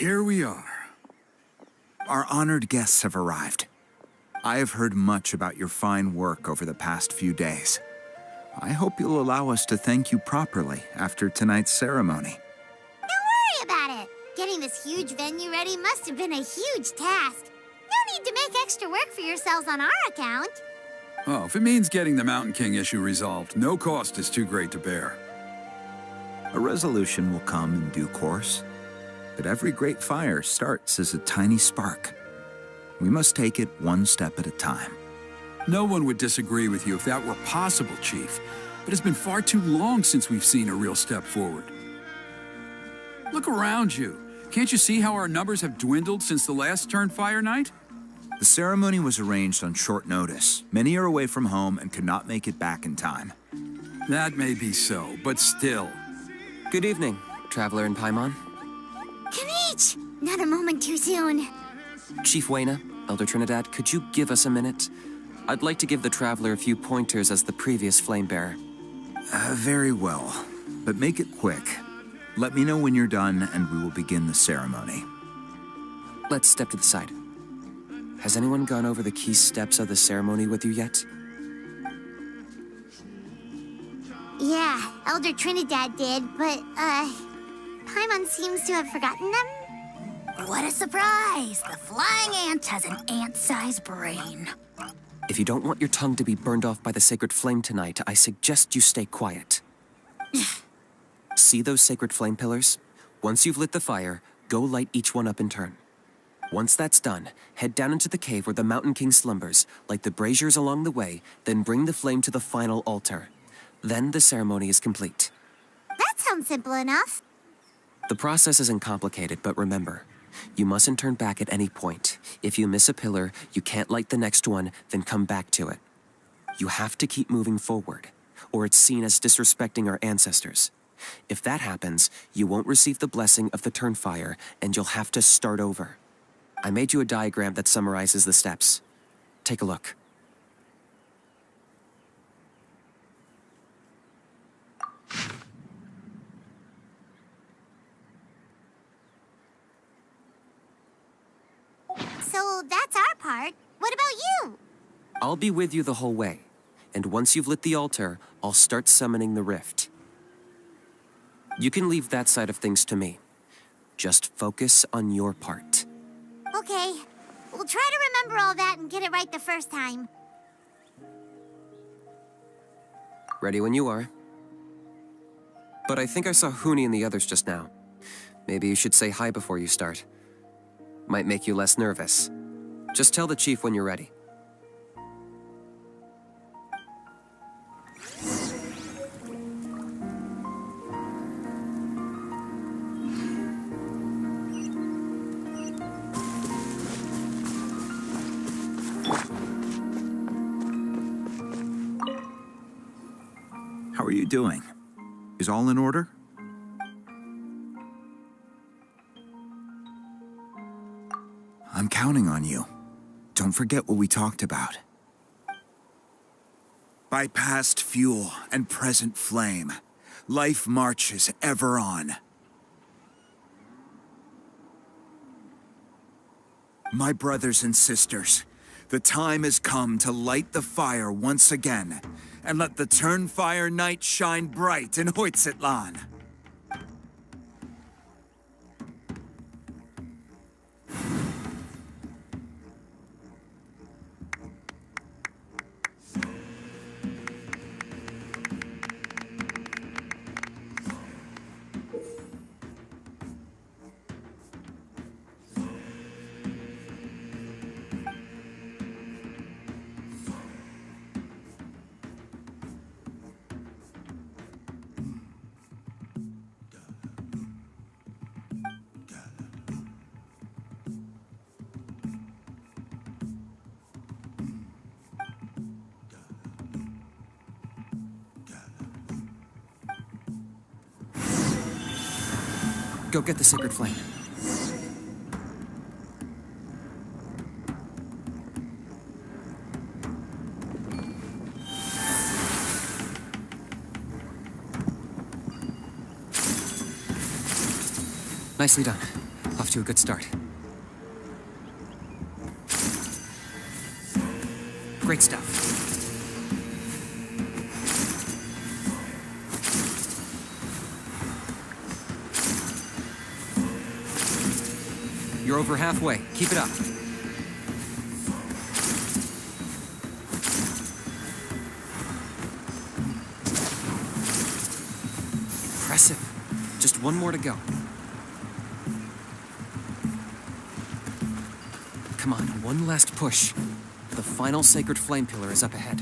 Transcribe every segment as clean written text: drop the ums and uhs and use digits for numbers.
Here we are. Our honored guests have arrived. I have heard much about your fine work over the past few days. I hope you'll allow us to thank you properly after tonight's ceremony. Don't worry about it. Getting this huge venue ready must have been a huge task. No need to make extra work for yourselves on our account. Oh, if it means getting the Mountain King issue resolved, no cost is too great to bear. A resolution will come in due course, but every great fire starts as a tiny spark. We must take it one step at a time. No one would disagree with you if that were possible, Chief, but it's been far too long since we've seen a real step forward. Look around you. Can't you see how our numbers have dwindled since the last Turnfire night? The ceremony was arranged on short notice. Many are away from home and could not make it back in time. That may be so, but still. Good evening, Traveler in Paimon. Kinich! Not a moment too soon. Chief Wayna, Elder Trinidad, could you give us a minute? I'd like to give the Traveler a few pointers as the previous Flame Bearer. Very well, but make it quick. Let me know when you're done and we will begin the ceremony. Let's step to the side. Has anyone gone over the key steps of the ceremony with you yet? Yeah, Elder Trinidad did, but, Paimon seems to have forgotten them. What a surprise! The flying ant has an ant-sized brain. If you don't want your tongue to be burned off by the sacred flame tonight, I suggest you stay quiet. See those sacred flame pillars? Once you've lit the fire, go light each one up in turn. Once that's done, head down into the cave where the Mountain King slumbers, light the braziers along the way, then bring the flame to the final altar. Then the ceremony is complete. That sounds simple enough. The process isn't complicated, but remember, you mustn't turn back at any point. If you miss a pillar, you can't light the next one, then come back to it. You have to keep moving forward, or it's seen as disrespecting our ancestors. If that happens, you won't receive the blessing of the Turnfire, and you'll have to start over. I made you a diagram that summarizes the steps. Take a look. So that's our part. What about you? I'll be with you the whole way, and once you've lit the altar, I'll start summoning the rift. You can leave that side of things to me. Just focus on your part. Okay. We'll try to remember all that and get it right the first time. Ready when you are. But I think I saw Huni and the others just now. Maybe you should say hi before you start. Might make you less nervous. Just tell the chief when you're ready. How are you doing? Is all in order? I'm counting on you. Don't forget what we talked about. By past fuel and present flame, life marches ever on. My brothers and sisters, the time has come to light the fire once again, and let the Turnfire night shine bright in Hoytzitlan. Go get the sacred flame. Nicely done. Off to a good start. Great stuff. You're over halfway. Keep it up. Impressive. Just one more to go. Come on, one last push. The final sacred flame pillar is up ahead.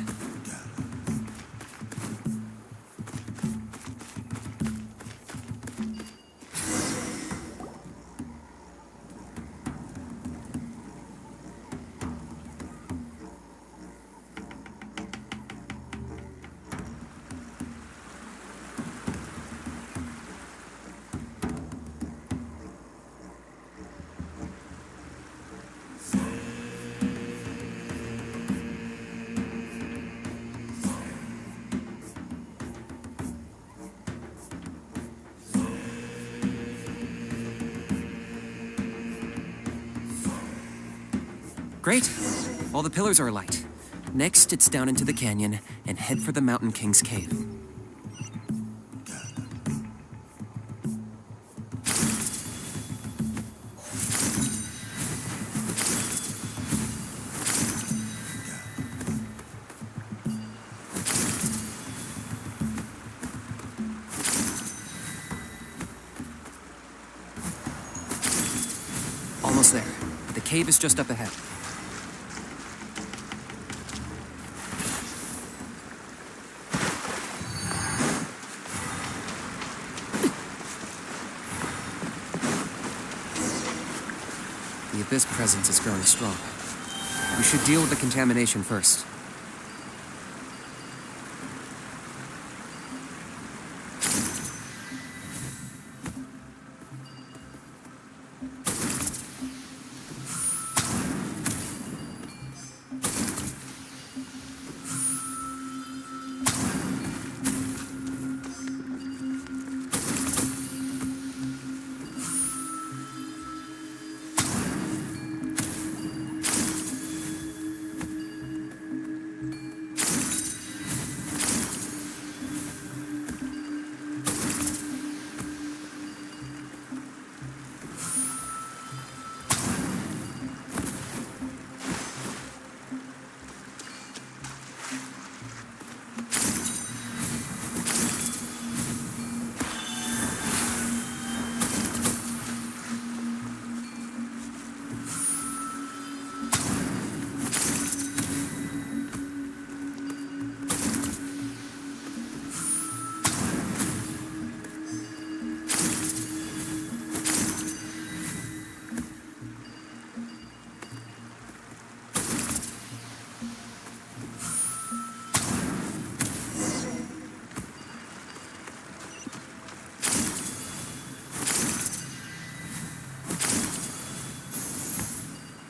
Great. All the pillars are alight. Next, it's down into the canyon and head for the Mountain King's cave. Almost there. The cave is just up ahead. The Abyss presence is growing strong. We should deal with the contamination first.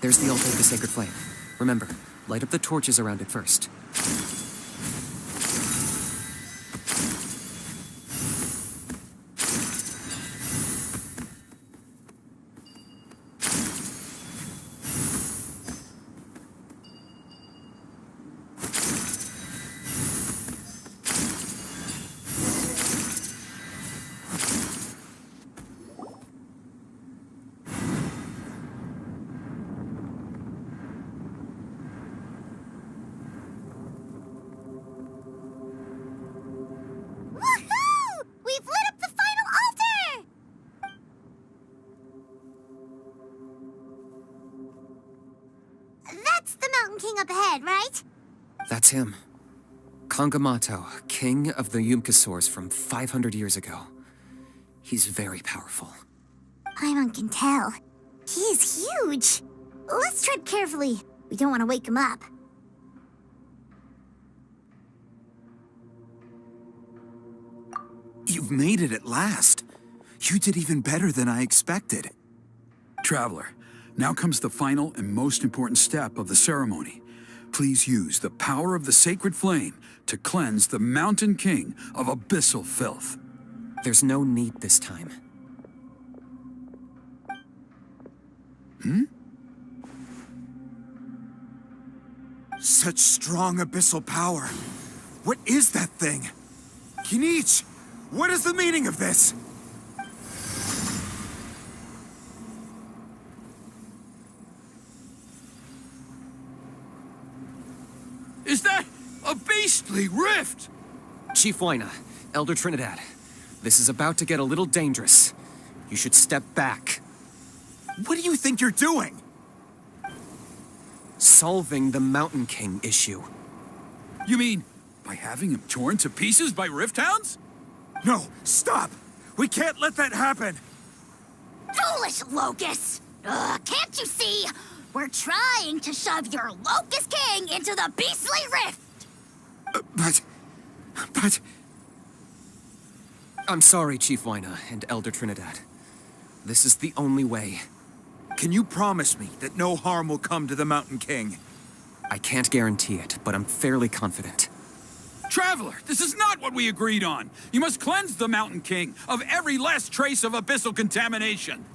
There's the altar of the sacred flame. Remember, light up the torches around it first. Woohoo! We've lit up the final altar! That's the Mountain King up ahead, right? That's him. Kangamato, king of the Yumkasaurs from 500 years ago. He's very powerful. Paimon can tell. He is huge. Let's tread carefully. We don't want to wake him up. You've made it at last. You did even better than I expected. Traveler, now comes the final and most important step of the ceremony. Please use the power of the sacred flame to cleanse the Mountain King of abyssal filth. There's no need this time. Such strong abyssal power. What is that thing? Kinichi, what is the meaning of this? Is that a beastly rift? Chief Wyna, Elder Trinidad, this is about to get a little dangerous. You should step back. What do you think you're doing? Solving the Mountain King issue. You mean by having him torn to pieces by rift hounds? No, stop! We can't let that happen! Foolish Locust! Can't you see? We're trying to shove your Locust King into the beastly rift! But... I'm sorry, Chief Wyna and Elder Trinidad. This is the only way. Can you promise me that no harm will come to the Mountain King? I can't guarantee it, but I'm fairly confident. Traveler, this is not what we agreed on. You must cleanse the Mountain King of every last trace of abyssal contamination.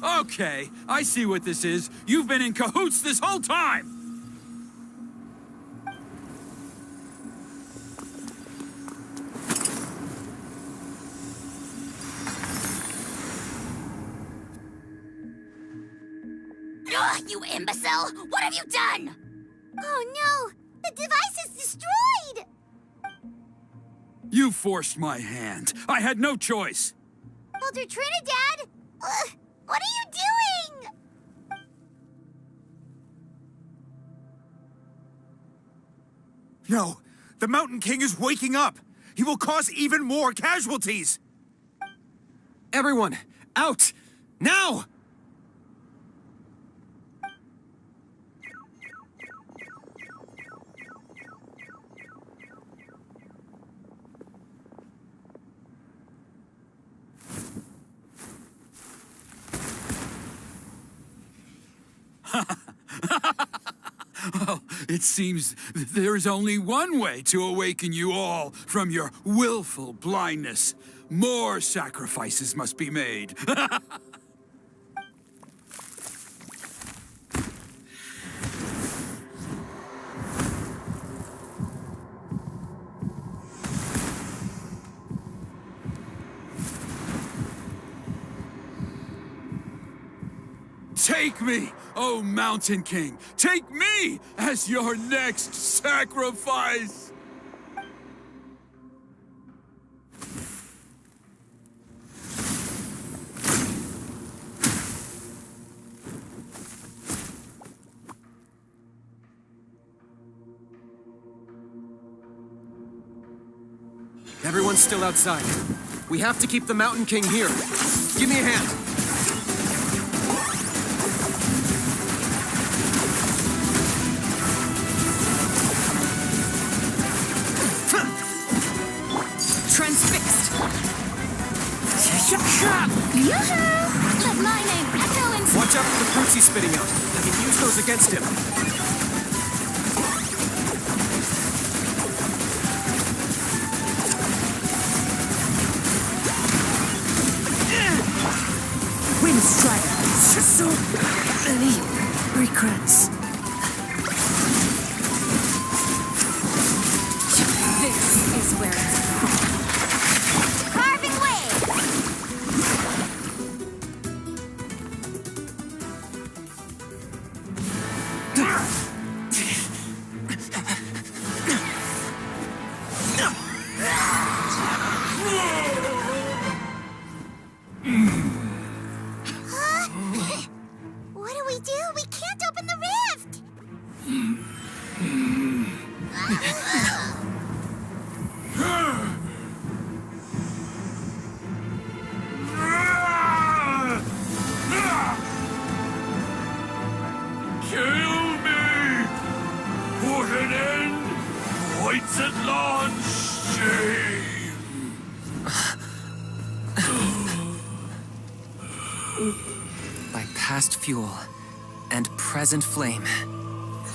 Okay, I see what this is. You've been in cahoots this whole time! Ugh, you imbecile! What have you done? Oh no! The device is destroyed! You forced my hand. I had no choice. Elder Trinidad? What are you doing? No, the Mountain King is waking up! He will cause even more casualties! Everyone, out! Now! Well, it seems there is only one way to awaken you all from your willful blindness. More sacrifices must be made. Take me, O Mountain King! Take me as your next sacrifice! Everyone's still outside. We have to keep the Mountain King here. Give me a hand. Transfixed! Yoo-hoo! Let lightning echo in... Watch out for the fruits he's spitting out. I can use those against him. Wind strike. So many regrets. This is where it's Carving way! What do? We can't open the rift! past fuel and present flame.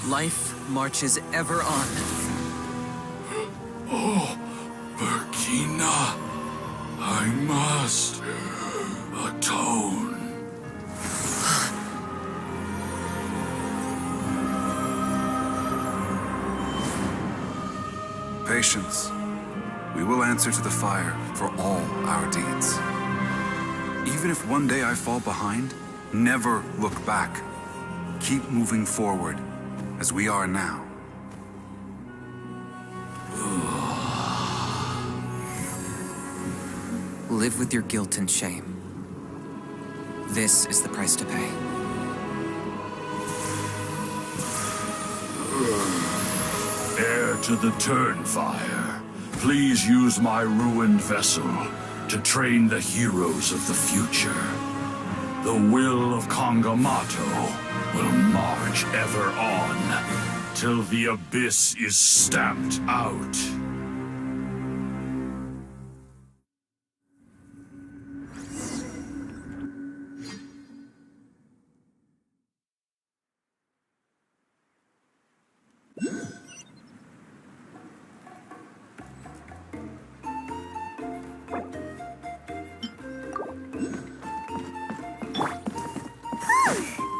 Life marches ever on. Oh, Burkina, I must atone. Patience. We will answer to the fire for all our deeds. Even if one day I fall behind, never look back. Keep moving forward, as we are now. Live with your guilt and shame. This is the price to pay. Heir to the Turnfire, please use my ruined vessel to train the heroes of the future. The will of Kangamato will march ever on, till the abyss is stamped out.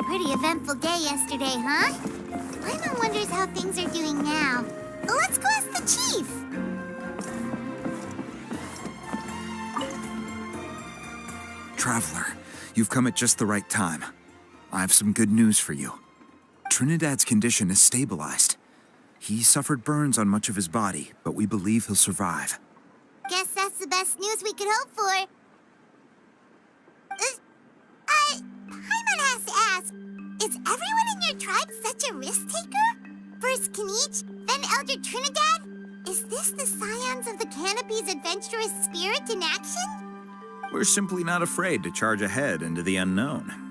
Pretty eventful day yesterday, huh? Paimon wonders how things are doing now. Let's go ask the chief. Traveler, you've come at just the right time. I have some good news for you. Trinidad's condition is stabilized. He suffered burns on much of his body, but we believe he'll survive. Guess that's the best news we could hope for. Paimon has to ask, is everyone in your tribe such a risk-taker? First Kinichi, then Elder Trinidad? Is this the scions of the Canopy's adventurous spirit in action? We're simply not afraid to charge ahead into the unknown.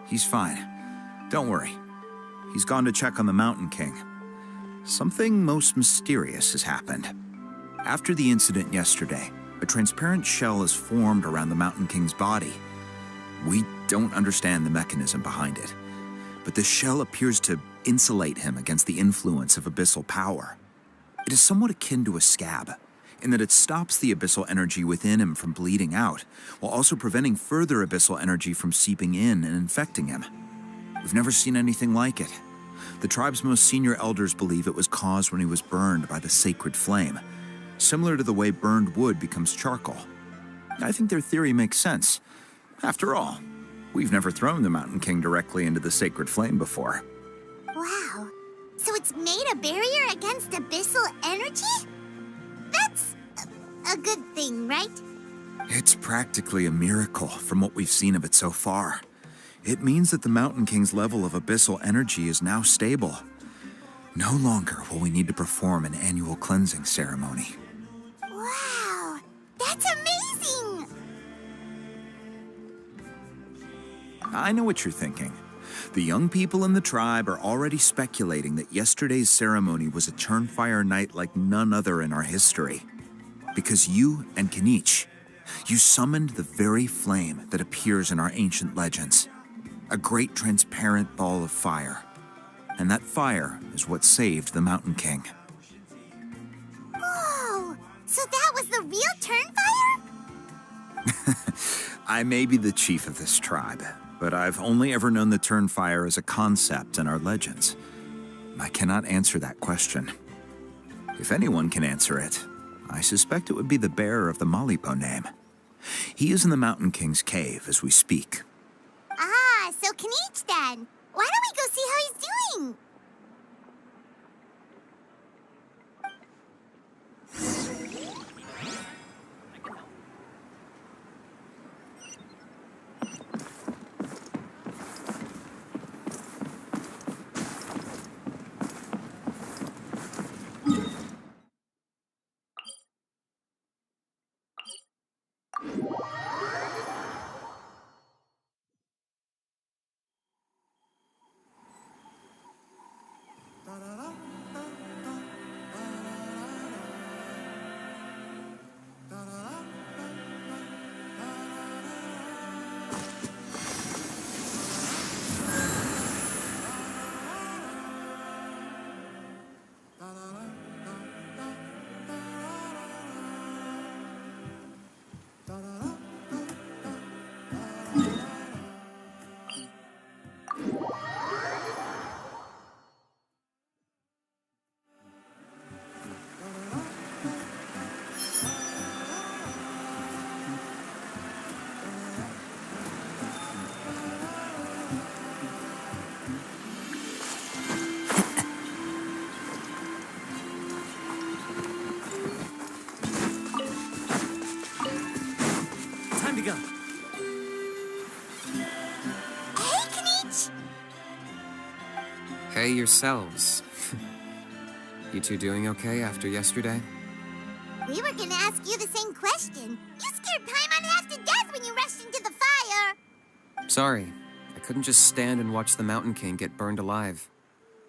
He's fine. Don't worry. He's gone to check on the Mountain King. Something most mysterious has happened. After the incident yesterday, a transparent shell is formed around the Mountain King's body. We don't understand the mechanism behind it, but the shell appears to insulate him against the influence of abyssal power. It is somewhat akin to a scab, in that it stops the abyssal energy within him from bleeding out, while also preventing further abyssal energy from seeping in and infecting him. We've never seen anything like it. The tribe's most senior elders believe it was caused when he was burned by the sacred flame, similar to the way burned wood becomes charcoal. I think their theory makes sense. After all, we've never thrown the Mountain King directly into the sacred flame before. Wow. So it's made a barrier against abyssal energy? That's a good thing, right? It's practically a miracle from what we've seen of it so far. It means that the Mountain King's level of abyssal energy is now stable. No longer will we need to perform an annual cleansing ceremony. Wow, that's amazing! I know what you're thinking. The young people in the tribe are already speculating that yesterday's ceremony was a Turnfire night like none other in our history. Because you and Kinichi, you summoned the very flame that appears in our ancient legends. A great transparent ball of fire. And that fire is what saved the Mountain King. Whoa, so that was the real Turnfire? I may be the chief of this tribe, but I've only ever known the Turnfire as a concept in our legends. I cannot answer that question. If anyone can answer it, I suspect it would be the bearer of the Malipo name. He is in the Mountain King's cave as we speak. Ah, so Kinichi then. Why don't we go see how he's doing? Time to go. Hey, Kinichi! Hey yourselves. You two doing okay after yesterday? We were gonna ask you the same question. You scared Paimon half to death when you rushed into the fire. Sorry, I couldn't just stand and watch the Mountain King get burned alive.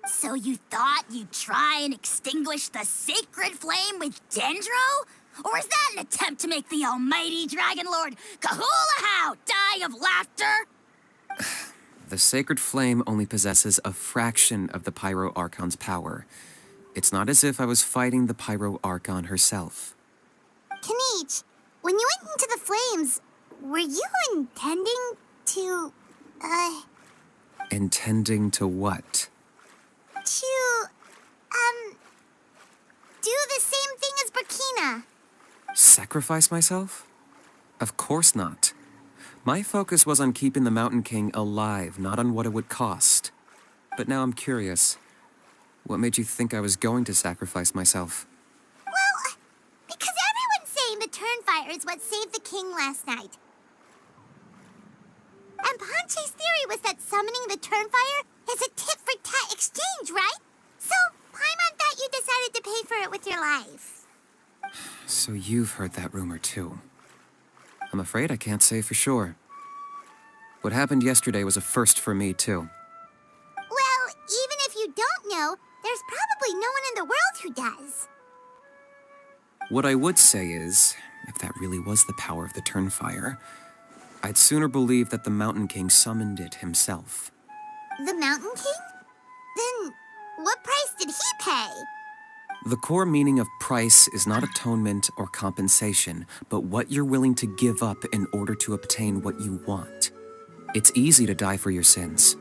So you thought you'd try and extinguish the sacred flame with Dendro? Or is that an attempt to make the almighty Dragon Lord Kahulahow die of laughter? The sacred flame only possesses a fraction of the Pyro Archon's power. It's not as if I was fighting the Pyro Archon herself. Kinichi, when you went into the flames, were you intending to, Intending to what? do the same thing as Burkina? Sacrifice myself? Of course not. My focus was on keeping the Mountain King alive, not on what it would cost. But now I'm curious. What made you think I was going to sacrifice myself? Well, because everyone's saying the Turnfire is what saved the king last night. And Ponche's theory was that summoning the Turnfire is a tit-for-tat exchange, right? So, Paimon thought you decided to pay for it with your life. So you've heard that rumor too. I'm afraid I can't say for sure. What happened yesterday was a first for me, too. Well, even if you don't know, there's probably no one in the world who does. What I would say is, if that really was the power of the Turnfire, I'd sooner believe that the Mountain King summoned it himself. The Mountain King? Then what price did he pay? The core meaning of price is not atonement or compensation, but what you're willing to give up in order to obtain what you want. It's easy to die for your sins.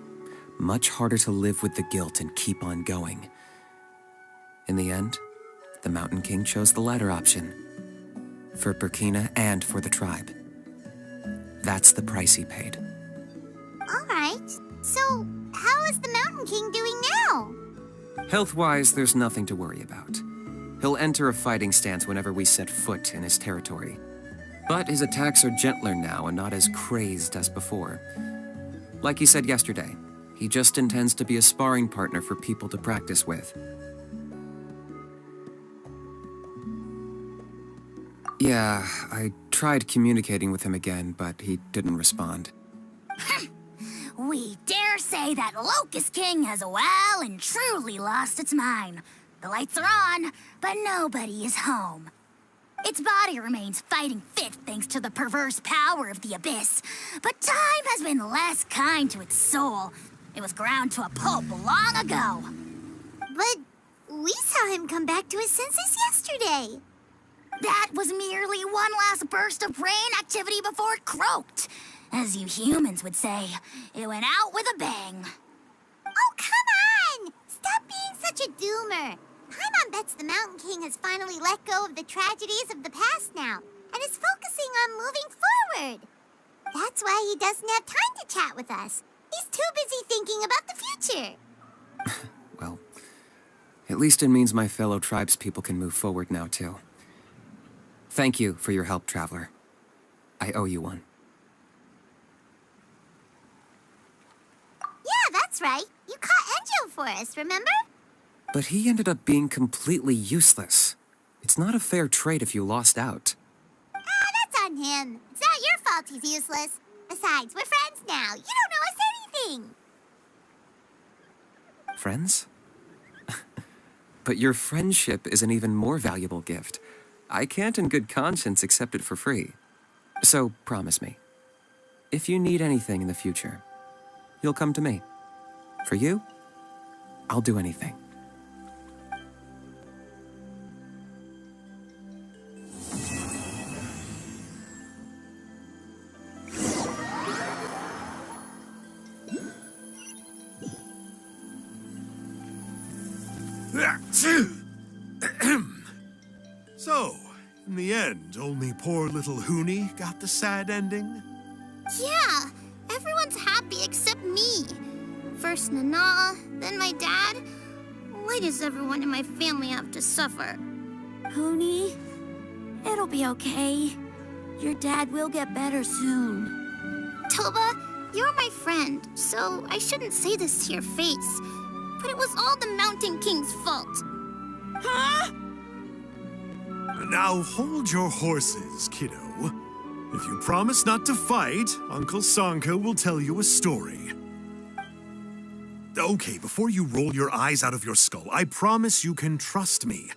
Much harder to live with the guilt and keep on going. In the end, the Mountain King chose the latter option. For Burkina and for the tribe. That's the price he paid. All right. So, how is the Mountain King doing now? Health-wise, there's nothing to worry about. He'll enter a fighting stance whenever we set foot in his territory. But his attacks are gentler now and not as crazed as before. Like he said yesterday, he just intends to be a sparring partner for people to practice with. Yeah, I tried communicating with him again, but he didn't respond. We dare say that Locust King has well and truly lost its mind. The lights are on, but nobody is home. Its body remains fighting fit thanks to the perverse power of the Abyss, but time has been less kind to its soul. It was ground to a pulp long ago. But we saw him come back to his senses yesterday. That was merely one last burst of brain activity before it croaked. As you humans would say, it went out with a bang. Oh, come on! Stop being such a doomer. Paimon bets the Mountain King has finally let go of the tragedies of the past now, and is focusing on moving forward. That's why he doesn't have time to chat with us. He's too busy thinking about the future. Well, at least it means my fellow tribespeople can move forward now, too. Thank you for your help, Traveler. I owe you one. Yeah, that's right. You caught Enjo for us, remember? But he ended up being completely useless. It's not a fair trade if you lost out. That's on him. It's not your fault he's useless. Besides, we're friends now. You don't owe us anything. Friends? But your friendship is an even more valuable gift. I can't in good conscience accept it for free. So promise me, if you need anything in the future, you'll come to me. For you, I'll do anything. So, in the end, only poor little Hoonie got the sad ending? Yeah, everyone's happy except me. First Nana, then my dad. Why does everyone in my family have to suffer? Hoonie, it'll be okay. Your dad will get better soon. Toba, you're my friend, so I shouldn't say this to your face. But it was all the Mountain King's fault. Huh? Now hold your horses, kiddo. If you promise not to fight, Uncle Sanka will tell you a story. Okay, before you roll your eyes out of your skull, I promise you can trust me.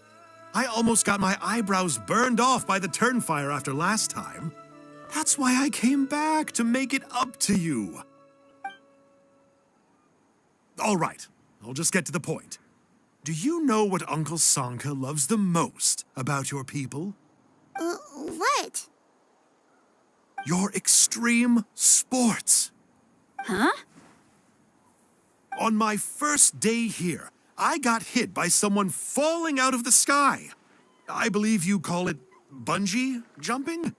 I almost got my eyebrows burned off by the Turnfire after last time. That's why I came back, to make it up to you. All right, I'll just get to the point. Do you know what Uncle Sanka loves the most about your people? What? Your extreme sports. Huh? On my first day here, I got hit by someone falling out of the sky. I believe you call it bungee jumping?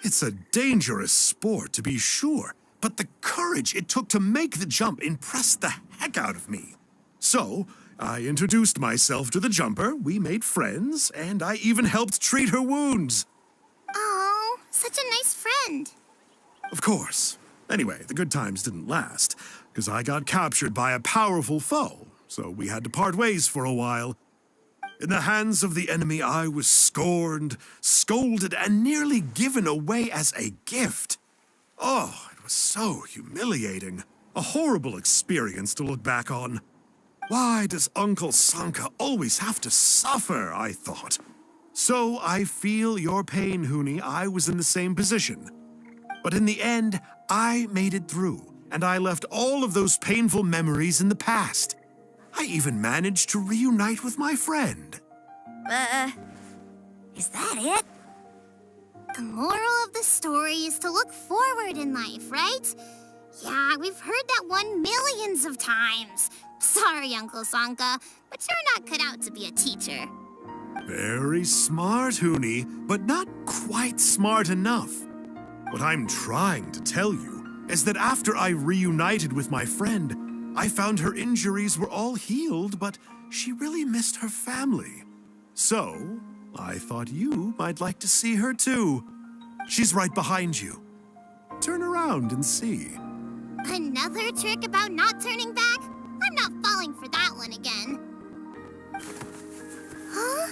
It's a dangerous sport, to be sure, but the courage it took to make the jump impressed the heck out of me. So, I introduced myself to the jumper, we made friends, and I even helped treat her wounds. Oh, such a nice friend. Of course. Anyway, the good times didn't last, because I got captured by a powerful foe, so we had to part ways for a while. In the hands of the enemy, I was scorned, scolded, and nearly given away as a gift. Oh, it was was so humiliating. A horrible experience to look back on. Why does Uncle Sanka always have to suffer, I thought. So I feel your pain, Huni. I was in the same position. But in the end, I made it through, and I left all of those painful memories in the past. I even managed to reunite with my friend. Is that it? The moral of the story is to look forward in life, right? Yeah, we've heard that one millions of times. Sorry, Uncle Sanka, but you're not cut out to be a teacher. Very smart, Huni, but not quite smart enough. What I'm trying to tell you is that after I reunited with my friend, I found her injuries were all healed, but she really missed her family. So, I thought you might like to see her too. She's right behind you. Turn around and see. Another trick about not turning back? I'm not falling for that one again. Huh?